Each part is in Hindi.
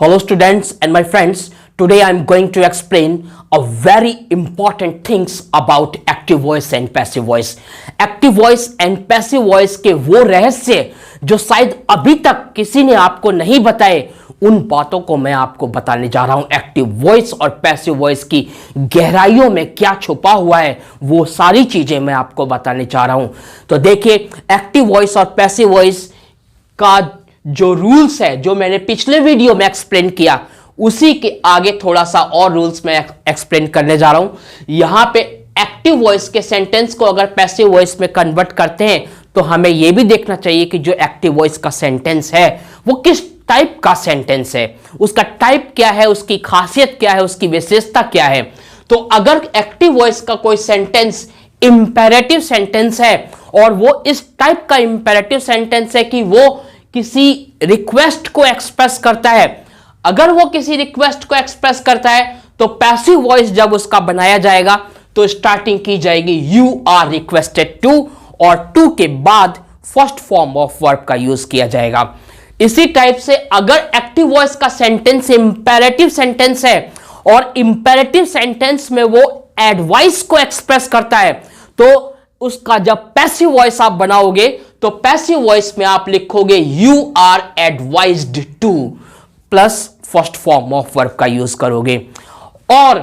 Hello students and my friends, today I am going to explain a very important things about active voice and passive voice. Active voice and passive voice के वो रहस्य जो शायद अभी तक किसी ने आपको नहीं बताए, उन बातों को मैं आपको बताने जा रहा हूं। एक्टिव वॉइस और पैसिव वॉइस की गहराइयों में क्या छुपा हुआ है, वो सारी चीजें मैं आपको बताने जा रहा हूं। तो देखिए, एक्टिव वॉइस और पैसिव वॉइस का जो रूल्स है, जो मैंने पिछले वीडियो में एक्सप्लेन किया, उसी के आगे थोड़ा सा और रूल्स मैं एक्सप्लेन करने जा रहा हूं। यहां पे एक्टिव वॉइस के सेंटेंस को अगर पैसिव वॉइस में कन्वर्ट करते हैं तो हमें यह भी देखना चाहिए कि जो एक्टिव वॉइस का सेंटेंस है वो किस टाइप का सेंटेंस है, उसका टाइप क्या है, उसकी खासियत क्या है, उसकी विशेषता क्या है। तो अगर एक्टिव वॉइस का कोई सेंटेंस इंपेरेटिव सेंटेंस है और वो इस टाइप का इंपेरेटिव सेंटेंस है कि वो किसी रिक्वेस्ट को एक्सप्रेस करता है, अगर वो किसी रिक्वेस्ट को एक्सप्रेस करता है तो पैसिव वॉइस जब उसका बनाया जाएगा तो स्टार्टिंग की जाएगी यू आर रिक्वेस्टेड टू, और टू के बाद फर्स्ट फॉर्म ऑफ वर्ब का यूज किया जाएगा। इसी टाइप से अगर एक्टिव वॉइस का सेंटेंस इंपेरेटिव सेंटेंस है और इंपेरेटिव सेंटेंस में वो एडवाइस को एक्सप्रेस करता है, तो उसका जब पैसिव वॉइस आप बनाओगे तो पैसिव वॉइस में आप लिखोगे you are advised to plus first form of verb का यूज करोगे। और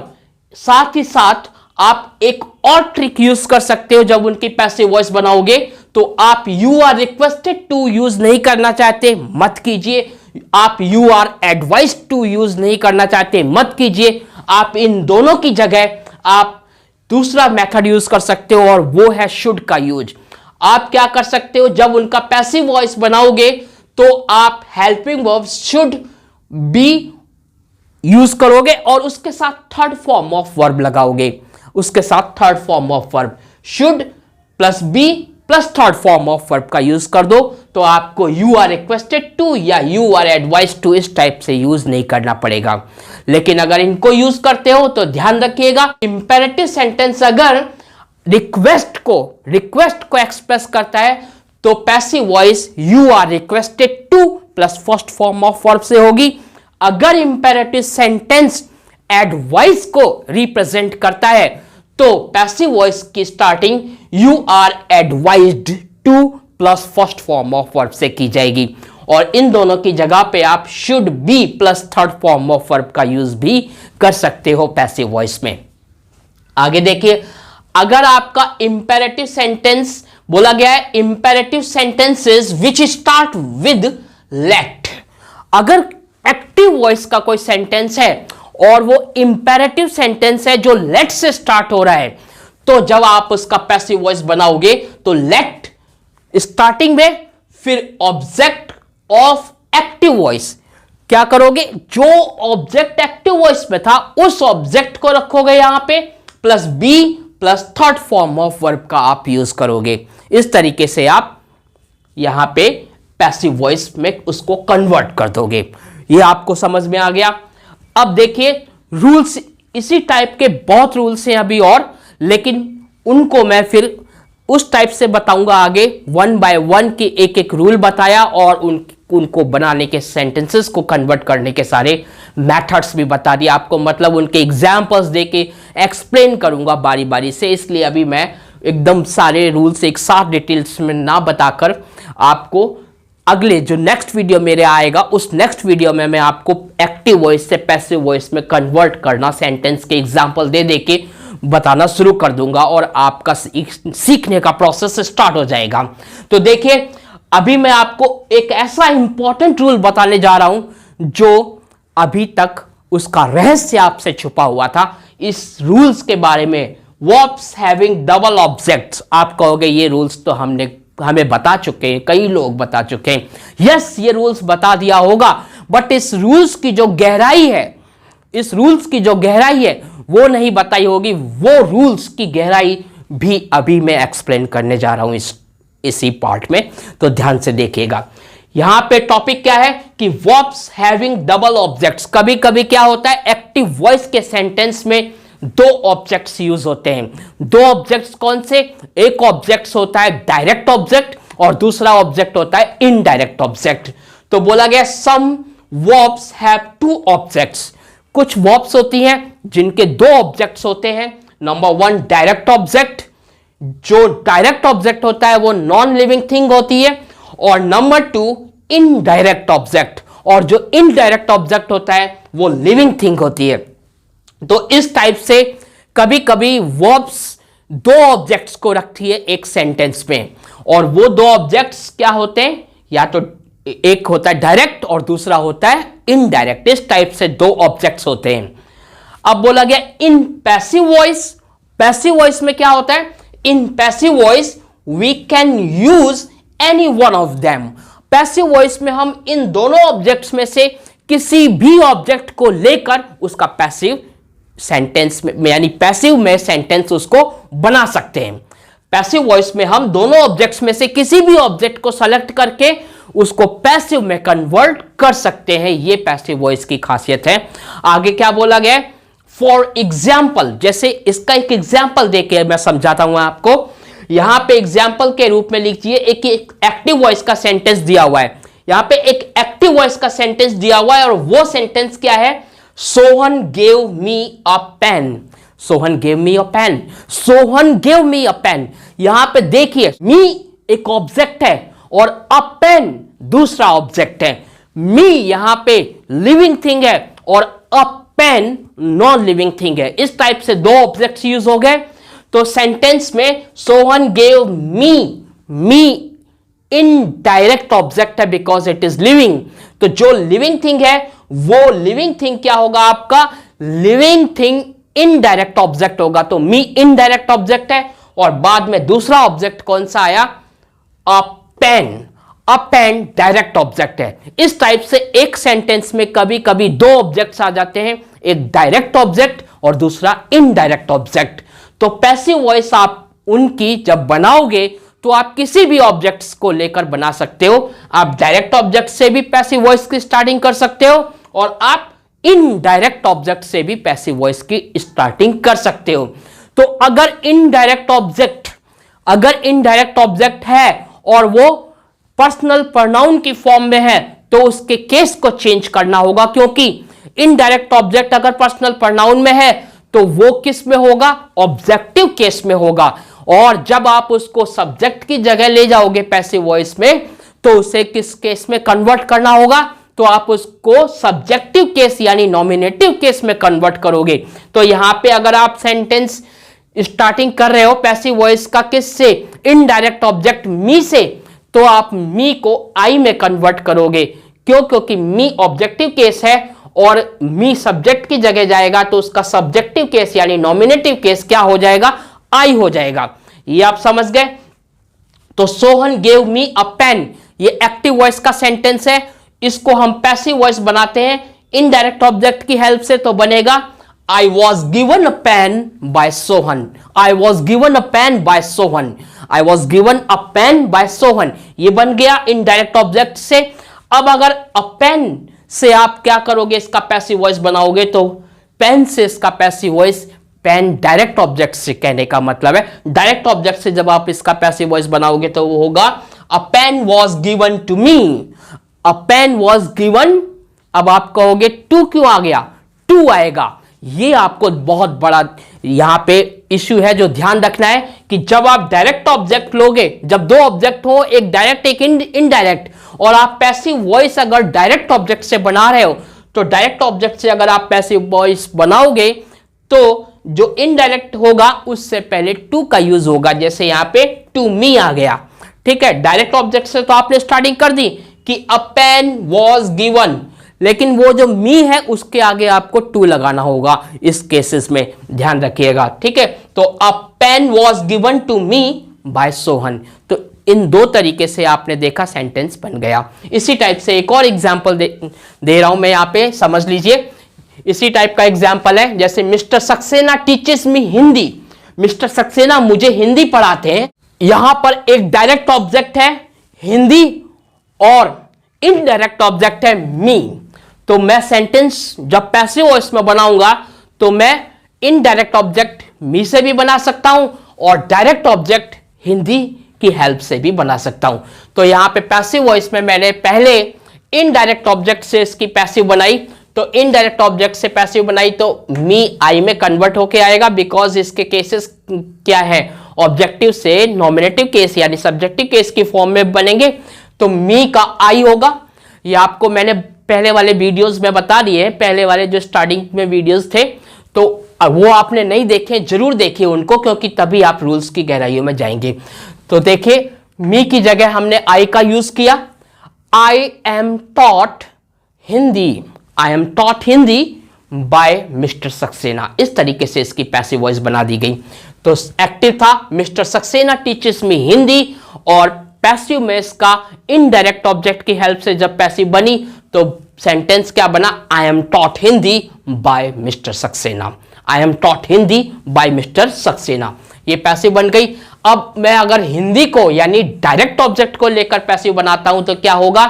साथ ही साथ आप एक और ट्रिक यूज कर सकते हो। जब उनकी पैसिव वॉइस बनाओगे तो आप you are requested to use नहीं करना चाहते, मत कीजिए। आप you are advised to use नहीं करना चाहते, मत कीजिए। आप इन दोनों की जगह आप दूसरा मेथड यूज कर सकते हो और वो है शुड का यूज। आप क्या कर सकते हो, जब उनका पैसिव वॉइस बनाओगे तो आप helping verb should be use करोगे और उसके साथ थर्ड फॉर्म ऑफ वर्ब लगाओगे। उसके साथ third form of verb should plus be plus third form of verb का यूज कर दो, तो आपको यू आर रिक्वेस्टेड टू या यू आर एडवाइज टू इस टाइप से यूज नहीं करना पड़ेगा। लेकिन अगर इनको यूज करते हो तो ध्यान रखिएगा, इंपेरेटिव सेंटेंस अगर रिक्वेस्ट को एक्सप्रेस करता है तो passive voice you are requested to plus first form of verb से होगी। अगर इंपेरेटिव सेंटेंस एडवाइस को रिप्रेजेंट करता है तो पैसिव वॉइस की starting you are advised to plus first form of verb से की जाएगी, और इन दोनों की जगह पे आप should be plus third form of verb का यूज भी कर सकते हो पैसिव वॉइस में। आगे देखिए, अगर आपका इंपेरेटिव सेंटेंस बोला गया है imperative sentences which start with let, अगर एक्टिव वॉइस का कोई सेंटेंस है और वो इंपेरेटिव सेंटेंस है जो लेट से स्टार्ट हो रहा है, तो जब आप उसका पैसिव वॉइस बनाओगे तो लेट स्टार्टिंग में फिर ऑब्जेक्ट ऑफ एक्टिव वॉइस क्या करोगे, जो ऑब्जेक्ट एक्टिव वॉइस में था उस ऑब्जेक्ट को रखोगे यहां पे plus be plus third form of verb का आप यूज करोगे। इस तरीके से आप यहां पे पैसिव वॉइस में उसको कन्वर्ट कर दोगे। ये आपको समझ में आ गया। अब देखिए, रूल्स इसी टाइप के बहुत रूल्स हैं अभी और, लेकिन उनको मैं फिर उस टाइप से बताऊंगा आगे। वन बाय वन के एक एक रूल बताया और उनको बनाने के सेंटेंसेस को कन्वर्ट करने के सारे मेथड्स भी बता दिया आपको, मतलब उनके एग्जांपल्स देके एक्सप्लेन करूंगा बारी बारी से। इसलिए अभी मैं एकदम सारे रूल्स एक साथ डिटेल्स में ना बताकर आपको अगले जो नेक्स्ट वीडियो मेरे आएगा उस नेक्स्ट वीडियो में मैं आपको एक्टिव वॉइस से पैसिव वॉइस में कन्वर्ट करना सेंटेंस के एग्जांपल दे देके बताना शुरू कर दूंगा और आपका सीखने का प्रोसेस स्टार्ट हो जाएगा। तो देखिए, अभी मैं आपको एक ऐसा इंपॉर्टेंट रूल बताने जा रहा हूं जो अभी तक उसका रहस्य आपसे छुपा हुआ था। इस रूल्स के बारे में, वर्ब्स हैविंग डबल ऑब्जेक्ट्स, आप कहोगे ये रूल्स तो हमें बता चुके हैं, कई लोग बता चुके हैं। यस, ये रूल्स बता दिया होगा, बट इस रूल्स की जो गहराई है वो नहीं बताई होगी। वो रूल्स की गहराई भी अभी मैं एक्सप्लेन करने जा रहा हूं इसी पार्ट में, तो ध्यान से देखिएगा। यहां पे टॉपिक क्या है कि वर्ब्स हैविंग डबल ऑब्जेक्ट्स। कभी कभी क्या होता है, एक्टिव वॉइस के सेंटेंस में दो ऑब्जेक्ट्स यूज होते हैं। दो ऑब्जेक्ट्स कौन से, एक ऑब्जेक्ट होता है डायरेक्ट ऑब्जेक्ट और दूसरा ऑब्जेक्ट होता है इनडायरेक्ट ऑब्जेक्ट। तो बोला गया some verbs have two objects. कुछ वर्ब्स होती हैं जिनके दो ऑब्जेक्ट्स होते हैं। नंबर वन डायरेक्ट ऑब्जेक्ट, जो डायरेक्ट ऑब्जेक्ट होता है वो नॉन लिविंग थिंग होती है, और नंबर टू इनडायरेक्ट ऑब्जेक्ट, और जो इनडायरेक्ट ऑब्जेक्ट होता है वो लिविंग थिंग होती है। तो इस टाइप से कभी कभी वर्ब्स दो ऑब्जेक्ट्स को रखती है एक सेंटेंस में, और वो दो ऑब्जेक्ट्स क्या होते हैं, या तो एक होता है डायरेक्ट और दूसरा होता है इनडायरेक्ट। इस टाइप से दो ऑब्जेक्ट्स होते हैं। अब बोला गया in passive voice, passive voice में क्या होता है, in passive voice we can use any one of them. Passive voice में हम इन दोनों ऑब्जेक्ट्स में से किसी भी ऑब्जेक्ट को लेकर उसका पैसिव सेंटेंस में यानी पैसिव में सेंटेंस उसको बना सकते हैं। पैसिव वॉइस में हम दोनों ऑब्जेक्ट्स में से किसी भी ऑब्जेक्ट को सेलेक्ट करके उसको पैसिव में कन्वर्ट कर सकते हैं। यह पैसिव वॉइस की खासियत है। आगे क्या बोला गया, फॉर एग्जाम्पल, जैसे इसका एक एग्जाम्पल देके मैं समझाता हूं आपको। यहां पे एग्जाम्पल के रूप में लिखिए, एक एक्टिव वॉइस का सेंटेंस दिया हुआ है। यहां पे एक एक्टिव वॉइस का सेंटेंस दिया हुआ है, और वो सेंटेंस क्या है, Sohan gave me a pen. Sohan gave me a pen, Sohan gave me a pen. यहां पे देखिए, मी एक ऑब्जेक्ट है और अ पेन दूसरा ऑब्जेक्ट है। मी यहां पे लिविंग थिंग है और अ पेन नॉन लिविंग थिंग है। इस टाइप से दो ऑब्जेक्ट्स यूज हो गए। तो सेंटेंस में सोहन गेव मी, मी इनडायरेक्ट ऑब्जेक्ट है बिकॉज इट इज लिविंग। तो जो लिविंग थिंग है वो लिविंग थिंग क्या होगा आपका, लिविंग थिंग इनडायरेक्ट ऑब्जेक्ट होगा। तो मी इनडायरेक्ट ऑब्जेक्ट है, और बाद में दूसरा ऑब्जेक्ट कौन सा आया, अ पेन। अ पेन डायरेक्ट ऑब्जेक्ट है। इस टाइप से एक सेंटेंस में कभी कभी दो ऑब्जेक्ट्स आ जाते हैं, एक डायरेक्ट ऑब्जेक्ट और दूसरा इनडायरेक्ट ऑब्जेक्ट। तो पैसिव वॉइस आप उनकी जब बनाओगे तो आप किसी भी ऑब्जेक्ट्स को लेकर बना सकते हो। आप डायरेक्ट ऑब्जेक्ट से भी पैसिव वॉइस की स्टार्टिंग कर सकते हो, और आप इनडायरेक्ट ऑब्जेक्ट से भी पैसिव वॉइस की स्टार्टिंग कर सकते हो। तो अगर इनडायरेक्ट ऑब्जेक्ट है और वो पर्सनल प्रोनाउन की फॉर्म में है, तो उसके केस को चेंज करना होगा, क्योंकि इनडायरेक्ट ऑब्जेक्ट अगर पर्सनल प्रोनाउन में है तो वो किस में होगा, ऑब्जेक्टिव केस में होगा। और जब आप उसको सब्जेक्ट की जगह ले जाओगे पैसिव वॉइस में, तो उसे किस केस में कन्वर्ट करना होगा, तो आप उसको सब्जेक्टिव केस यानी नॉमिनेटिव केस में कन्वर्ट करोगे। तो यहां पे अगर आप सेंटेंस स्टार्टिंग कर रहे हो पैसिव वॉइस का किससे, इनडायरेक्ट ऑब्जेक्ट मी से, तो आप मी को आई में कन्वर्ट करोगे। क्यों, क्योंकि मी ऑब्जेक्टिव केस है और मी सब्जेक्ट की जगह जाएगा, तो उसका सब्जेक्टिव केस यानी नॉमिनेटिव केस क्या हो जाएगा, आई हो जाएगा। ये आप समझ गए। तो Sohan gave me a pen, ये एक्टिव वॉइस का सेंटेंस है। इसको हम पैसिव वॉइस बनाते हैं इनडायरेक्ट ऑब्जेक्ट की हेल्प से, तो बनेगा I was given a pen by Sohan. I was given a pen by Sohan, I was given a pen by Sohan. ये बन गया इनडायरेक्ट ऑब्जेक्ट से। अब अगर अ पेन से आप क्या करोगे, इसका पैसिव वॉइस बनाओगे, तो पेन से इसका passive voice, pen direct object से कहने का मतलब है, डायरेक्ट ऑब्जेक्ट से जब आप इसका पैसिव वॉइस बनाओगे तो वो होगा a pen was given to me, a pen was given. अब आप कहोगे टू क्यों आ गया, टू आएगा। ये आपको बहुत बड़ा यहां पे इश्यू है जो ध्यान रखना है कि जब आप डायरेक्ट ऑब्जेक्ट लोगे, जब दो ऑब्जेक्ट हो, एक डायरेक्ट एक इनडायरेक्ट, और आप पैसिव वॉइस अगर डायरेक्ट ऑब्जेक्ट से बना रहे हो, तो डायरेक्ट ऑब्जेक्ट से अगर आप पैसिव वॉइस बनाओगे तो जो इनडायरेक्ट होगा उससे पहले टू का यूज होगा। जैसे यहां पे टू मी आ गया, ठीक है। डायरेक्ट ऑब्जेक्ट से तो आपने स्टार्टिंग कर दी कि अ पेन वॉज गिवन, लेकिन वो जो मी है उसके आगे आपको टू लगाना होगा इस केसेस में, ध्यान रखिएगा, ठीक है। तो a pen was given to me by Sohan. तो इन दो तरीके से आपने देखा सेंटेंस बन गया। इसी टाइप से एक और एग्जांपल दे रहा हूं मैं, यहां पे समझ लीजिए। इसी टाइप का एग्जांपल है, जैसे mister Saxena teaches me Hindi. Mister Saxena मुझे हिंदी पढ़ाते हैं। यहां पर एक डायरेक्ट ऑब्जेक्ट है हिंदी और इनडायरेक्ट ऑब्जेक्ट है मी। तो मैं सेंटेंस जब पैसिव वॉइस में बनाऊंगा तो मैं इनडायरेक्ट ऑब्जेक्ट मी से भी बना सकता हूं और डायरेक्ट ऑब्जेक्ट हिंदी की हेल्प से भी बना सकता हूं। तो यहां पे पैसिव वॉइस में मैंने पहले इनडायरेक्ट ऑब्जेक्ट से इसकी पैसिव बनाई, तो इनडायरेक्ट ऑब्जेक्ट से पैसिव बनाई तो मी आई में कन्वर्ट होके आएगा, बिकॉज इसके केसेस क्या है, ऑब्जेक्टिव से नॉमिनेटिव केस यानी सब्जेक्टिव केस की फॉर्म में बनेंगे, तो मी का आई होगा। ये आपको मैंने पहले वाले वीडियोस में बता दिए, पहले वाले जो स्टार्टिंग में वीडियोस थे, तो वो आपने नहीं देखे, जरूर देखिए उनको, क्योंकि तभी आप रूल्स की गहराइयों में जाएंगे। तो देखिए, मी की जगह हमने आई का यूज किया। I am taught Hindi, I am taught Hindi by mister Saxena, इस तरीके से इसकी पैसिव वॉइस बना दी गई। तो एक्टिव था मिस्टर सक्सेना टीचर्स मी हिंदी, और पैसिव में इसका इनडायरेक्ट ऑब्जेक्ट की हेल्प से जब पैसिव बनी तो सेंटेंस क्या बना, I am taught Hindi by mister Saxena, I am taught Hindi by mister Saxena, ये पैसिव बन गई। अब मैं अगर हिंदी को यानी डायरेक्ट ऑब्जेक्ट को लेकर पैसिव बनाता हूं तो क्या होगा,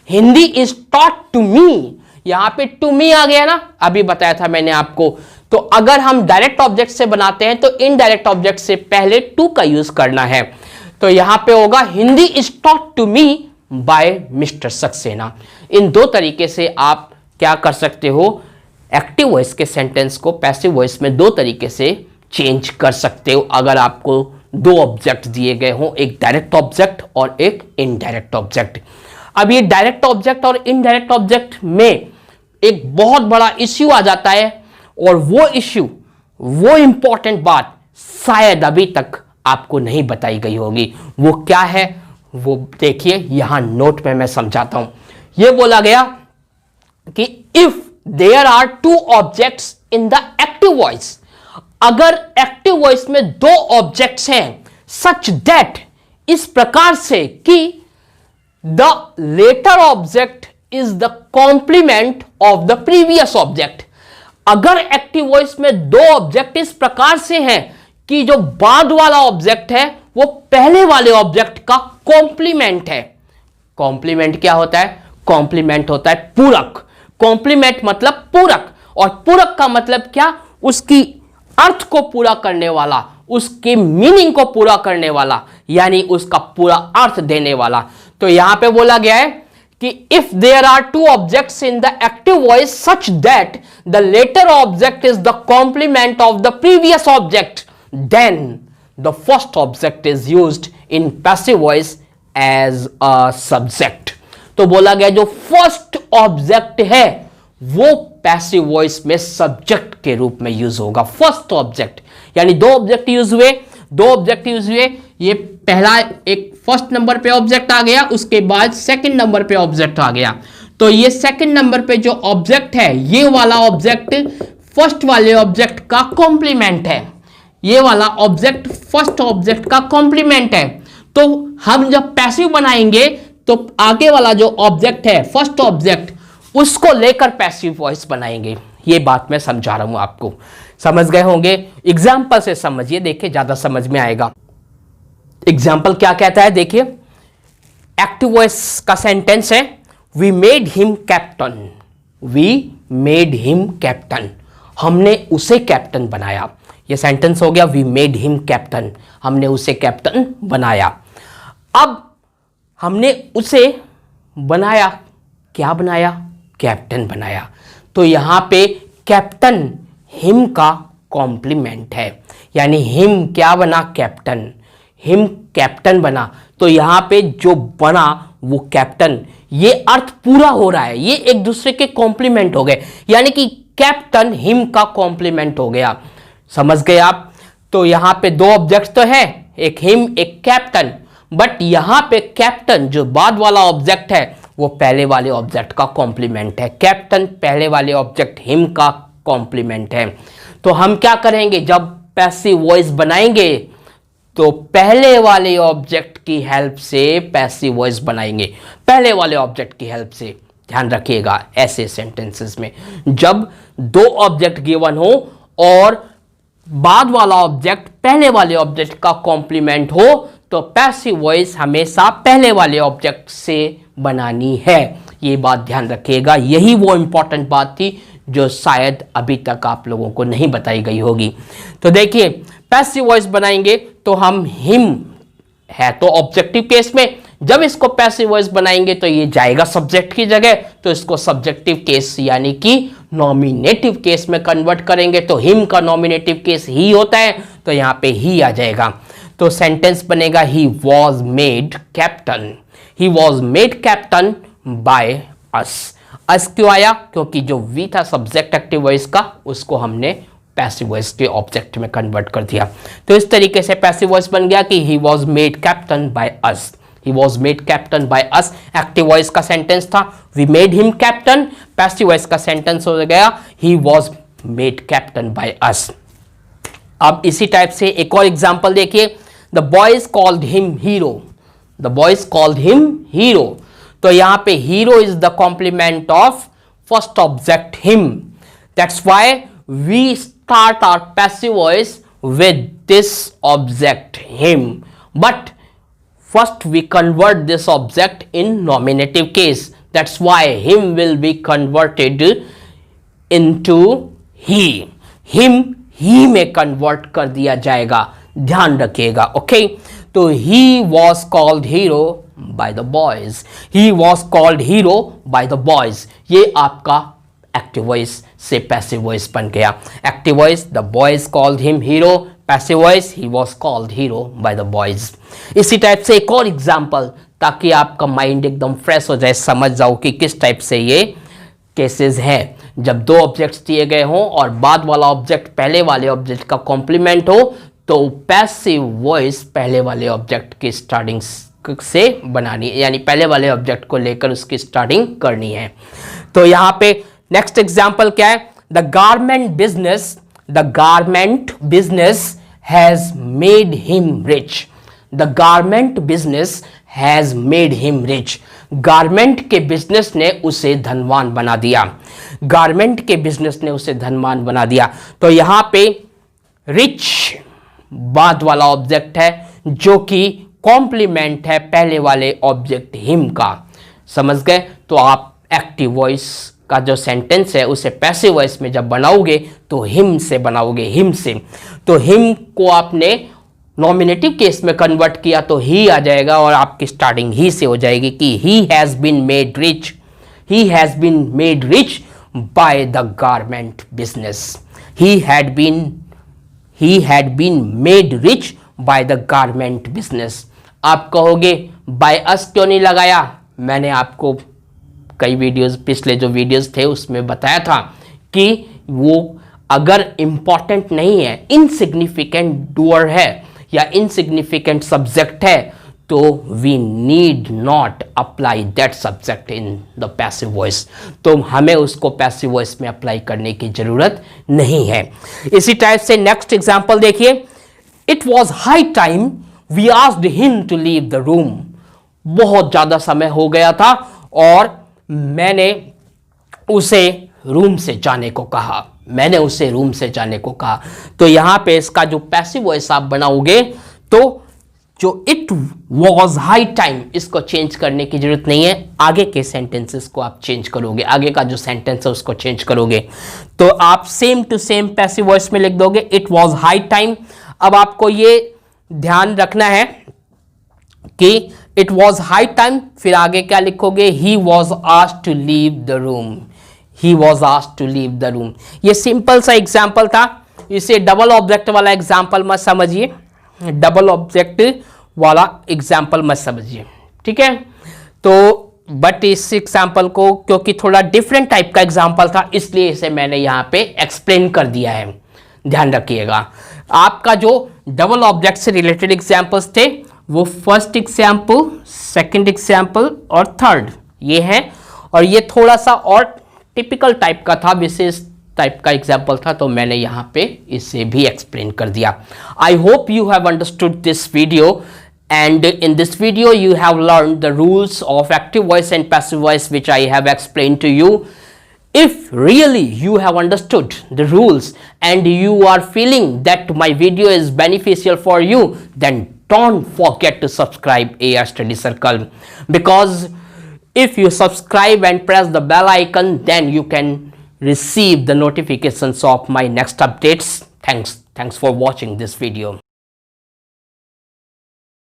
Hindi is taught to me, यहां पे टू मी आ गया ना, अभी बताया था मैंने आपको। तो अगर हम डायरेक्ट ऑब्जेक्ट से बनाते हैं तो इनडायरेक्ट ऑब्जेक्ट से पहले टू का यूज करना है, तो यहां पे होगा Hindi is taught to me by mister Saksena. इन दो तरीके से आप क्या कर सकते हो, एक्टिव वॉइस के सेंटेंस को पैसिव वॉइस में दो तरीके से चेंज कर सकते हो, अगर आपको दो ऑब्जेक्ट दिए गए हों, एक डायरेक्ट ऑब्जेक्ट और एक इनडायरेक्ट ऑब्जेक्ट। अब ये डायरेक्ट ऑब्जेक्ट और इनडायरेक्ट ऑब्जेक्ट में एक बहुत बड़ा इश्यू आ जाता है, और वो इश्यू, वो इंपॉर्टेंट बात शायद अभी तक आपको नहीं बताई गई होगी। वो क्या है, वो देखिए यहां नोट में मैं समझाता हूं। ये बोला गया कि if there are two objects in the active voice, अगर एक्टिव वॉइस में दो ऑब्जेक्ट्स हैं, सच दैट, इस प्रकार से कि the latter object is the complement of the previous object, अगर एक्टिव वॉइस में दो ऑब्जेक्ट इस प्रकार से हैं कि जो बाद वाला ऑब्जेक्ट है वो पहले वाले ऑब्जेक्ट का कॉम्प्लीमेंट है। कॉम्प्लीमेंट क्या होता है, कॉम्प्लीमेंट होता है पूरक, कॉम्प्लीमेंट मतलब पूरक, और पूरक का मतलब क्या, उसकी अर्थ को पूरा करने वाला, उसके मीनिंग को पूरा करने वाला, यानी उसका पूरा अर्थ देने वाला। तो यहां पे बोला गया है कि if there are two objects in the active voice such that the latter object is the complement of the previous object, then the first object is used in passive voice as a subject. तो बोला गया जो फर्स्ट ऑब्जेक्ट है वो पैसिव वॉइस में सब्जेक्ट के रूप में यूज होगा। फर्स्ट ऑब्जेक्ट यानी दो ऑब्जेक्ट यूज हुए, ये पहला एक फर्स्ट नंबर पे ऑब्जेक्ट आ गया, उसके बाद सेकंड नंबर पे ऑब्जेक्ट आ गया। तो ये सेकंड नंबर पे जो ऑब्जेक्ट है, ये वाला ऑब्जेक्ट फर्स्ट वाले ऑब्जेक्ट का कॉम्प्लीमेंट है, ये वाला ऑब्जेक्ट फर्स्ट ऑब्जेक्ट का कॉम्प्लीमेंट है। तो हम जब पैसिव बनाएंगे तो आगे वाला जो ऑब्जेक्ट है, फर्स्ट ऑब्जेक्ट, उसको लेकर पैसिव वॉइस बनाएंगे। ये बात मैं समझा रहा हूं आपको, समझ गए होंगे। एग्जाम्पल से समझिए, देखिए ज्यादा समझ में आएगा। एग्जाम्पल क्या कहता है, देखिए एक्टिव वॉइस का सेंटेंस है, we made him captain, we made him captain, हमने उसे कैप्टन बनाया। ये सेंटेंस हो गया वी मेड हिम कैप्टन, हमने उसे कैप्टन बनाया। अब हमने उसे बनाया, क्या बनाया, कैप्टन बनाया। तो यहां पे कैप्टन हिम का कॉम्प्लीमेंट है, यानी हिम क्या बना, कैप्टन, हिम कैप्टन बना। तो यहां पे जो बना वो कैप्टन, ये अर्थ पूरा हो रहा है, ये एक दूसरे के कॉम्प्लीमेंट हो गए, यानी कि कैप्टन हिम का कॉम्प्लीमेंट हो गया। समझ गए आप। तो यहां पे दो ऑब्जेक्ट तो है, एक हिम एक कैप्टन, बट यहां पे कैप्टन जो बाद वाला ऑब्जेक्ट है वो पहले वाले ऑब्जेक्ट का कॉम्प्लीमेंट है। कैप्टन पहले वाले ऑब्जेक्ट हिम का कॉम्प्लीमेंट है। तो हम क्या करेंगे, जब पैसिव वॉइस बनाएंगे तो पहले वाले ऑब्जेक्ट की हेल्प से पैसिव वॉइस बनाएंगे, पहले वाले ऑब्जेक्ट की हेल्प से। ध्यान रखिएगा ऐसे सेंटेंसेस में, जब दो ऑब्जेक्ट गिवन हो और बाद वाला ऑब्जेक्ट पहले वाले ऑब्जेक्ट का कॉम्प्लीमेंट हो, तो पैसिव वॉइस हमेशा पहले वाले ऑब्जेक्ट से बनानी है। ये बात ध्यान रखिएगा, यही वो इंपॉर्टेंट बात थी जो शायद अभी तक आप लोगों को नहीं बताई गई होगी। तो देखिए पैसिव वॉइस बनाएंगे तो हम हिम है तो ऑब्जेक्टिव केस में, जब इसको पैसिव वॉइस बनाएंगे तो ये जाएगा सब्जेक्ट की जगह, तो इसको सब्जेक्टिव केस यानी कि नॉमिनेटिव केस में कन्वर्ट करेंगे। तो हिम का नॉमिनेटिव केस ही होता है, तो यहां पे ही आ जाएगा। तो सेंटेंस बनेगा he was made captain, he was made captain by us. Us क्यों आया? क्योंकि जो वी था सब्जेक्ट एक्टिव वॉइस का, उसको हमने पैसिव वॉइस के ऑब्जेक्ट में कन्वर्ट कर दिया। तो इस तरीके से पैसिव वॉइस बन गया कि he was made captain by us, he was made captain by us. Active voice का सेंटेंस था we made him captain, passive voice का सेंटेंस हो गया he was made captain by us. अब इसी टाइप से एक और एग्जाम्पल देखिए, the boys called him hero, the boys called him hero. तो यहां पे hero is the complement of first object him, that's why we start our passive voice with this object him, but first we convert this object in nominative case, that's why him will be converted into he, him he में convert कर दिया जाएगा, ध्यान रखिएगा। ओके, तो he was called hero by the boys, he was called hero by the boys, ये आपका एक्टिव वॉइस से पैसिव वॉइस बन गया। Active voice the boys called him hero, passive voice he was called hero by the boys. इसी टाइप से एक और एग्जांपल, ताकि आपका माइंड एकदम फ्रेश हो जाए, समझ जाओ कि किस टाइप से ये केसेस हैं। जब दो ऑब्जेक्ट्स दिए गए हों और बाद वाला ऑब्जेक्ट पहले वाले ऑब्जेक्ट का कॉम्प्लीमेंट हो, तो पैसिव वॉइस पहले वाले ऑब्जेक्ट की स्टार्टिंग से बनानी है, यानी पहले वाले ऑब्जेक्ट को लेकर उसकी स्टार्टिंग करनी है। तो यहां पे नेक्स्ट एग्जाम्पल क्या है, the garment business has made him rich, the garment business has made him rich. Garment के बिजनेस ने उसे धनवान बना दिया, गारमेंट के बिजनेस ने उसे धनवान बना दिया। तो यहां पे रिच बाद वाला ऑब्जेक्ट है, जो कि कॉम्प्लीमेंट है पहले वाले ऑब्जेक्ट हिम का, समझ गए। तो आप एक्टिव वॉइस का जो सेंटेंस है उसे पैसिव वॉइस में जब बनाओगे तो हिम से बनाओगे, हिम से। तो हिम को आपने नॉमिनेटिव केस में कन्वर्ट किया तो ही आ जाएगा, और आपकी स्टार्टिंग ही से हो जाएगी कि he has been made rich, he has been made rich by the garment business, he had been made rich by the garment business. आप कहोगे बाय अस क्यों नहीं लगाया? मैंने आपको कई वीडियोस, पिछले जो वीडियोस थे उसमें बताया था कि वो अगर इंपॉर्टेंट नहीं है, इनसिग्निफिकेंट डूअर है या इनसिग्निफिकेंट सब्जेक्ट है, तो we need not apply that subject in the passive voice, तो हमें उसको पैसिव वॉइस में अप्लाई करने की जरूरत नहीं है। इसी टाइप से नेक्स्ट एग्जांपल देखिए, it was high time we asked him to leave the room. बहुत ज्यादा समय हो गया था और मैंने उसे रूम से जाने को कहा, मैंने उसे रूम से जाने को कहा। तो यहां पे इसका जो पैसिव वॉइस आप बनाओगे, तो जो इट वॉज हाई टाइम, इसको चेंज करने की जरूरत नहीं है, आगे के सेंटेंसेस को आप चेंज करोगे, आगे का जो सेंटेंस है उसको चेंज करोगे। तो आप same to same passive voice में लिख दोगे इट वॉज हाई टाइम। अब आपको ये ध्यान रखना है कि इट वॉज हाई टाइम, फिर आगे क्या लिखोगे, he was asked to leave the room, he was asked to leave the room. ये सिंपल सा एग्जाम्पल था, इसे डबल ऑब्जेक्ट वाला एग्जाम्पल मत समझिए, डबल ऑब्जेक्ट वाला एग्जाम्पल मत समझिए, ठीक है। तो बट इस एग्जाम्पल को, क्योंकि थोड़ा डिफरेंट टाइप का एग्जाम्पल था, इसलिए इसे मैंने यहाँ पे एक्सप्लेन कर दिया है, ध्यान रखिएगा। आपका जो डबल ऑब्जेक्ट से रिलेटेड एग्जाम्पल्स थे वो फर्स्ट एग्जाम्पल, सेकंड एग्जाम्पल और थर्ड ये है, और ये थोड़ा सा और टिपिकल टाइप का था, विशेष टाइप का एग्जाम्पल था, तो मैंने यहाँ पे इसे भी एक्सप्लेन कर दिया। I hope you have understood this video, and in this video you have learned the rules of active voice and passive voice which I have explained to you. If really you have understood the rules and you are feeling that my video is beneficial for you, then don't forget to subscribe AR Study Circle, because if you subscribe and press the bell icon, then you can receive the notifications of my next updates. Thanks for watching this video.